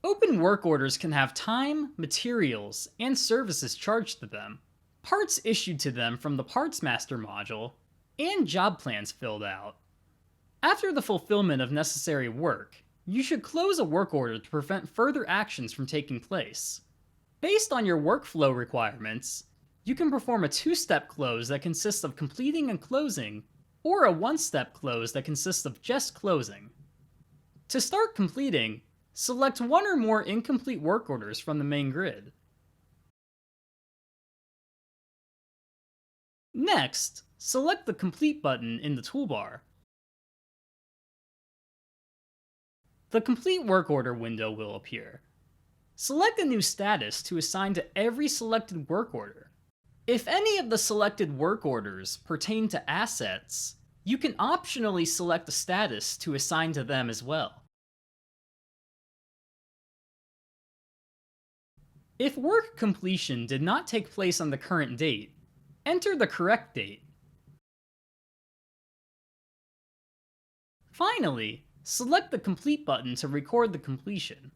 Open work orders can have time, materials, and services charged to them, parts issued to them from the Parts Master module, and job plans filled out. After the fulfillment of necessary work, you should close a work order to prevent further actions from taking place. Based on your workflow requirements, you can perform a two-step close that consists of completing and closing, or a one-step close that consists of just closing. To start completing, select one or more incomplete work orders from the main grid. Next, select the Complete button in the toolbar. The Complete Work Order window will appear. Select a new status to assign to every selected work order. If any of the selected work orders pertain to assets, you can optionally select a status to assign to them as well. If work completion did not take place on the current date, enter the correct date. Finally, select the Complete button to record the completion.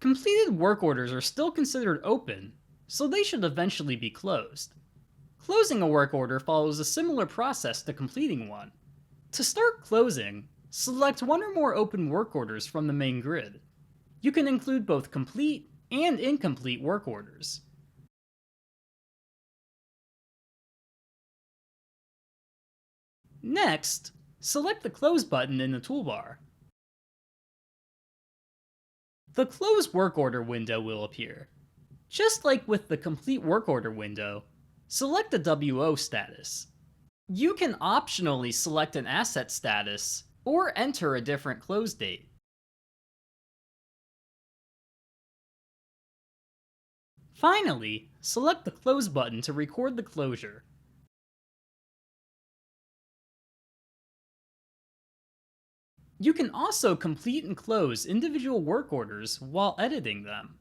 Completed work orders are still considered open, so they should eventually be closed. Closing a work order follows a similar process to completing one. To start closing, select one or more open work orders from the main grid. You can include both complete and incomplete work orders. Next, select the Close button in the toolbar. The Close Work Order window will appear. Just like with the Complete Work Order window, select the WO status. You can optionally select an asset status or enter a different close date. Finally, select the Close button to record the closure. You can also complete and close individual work orders while editing them.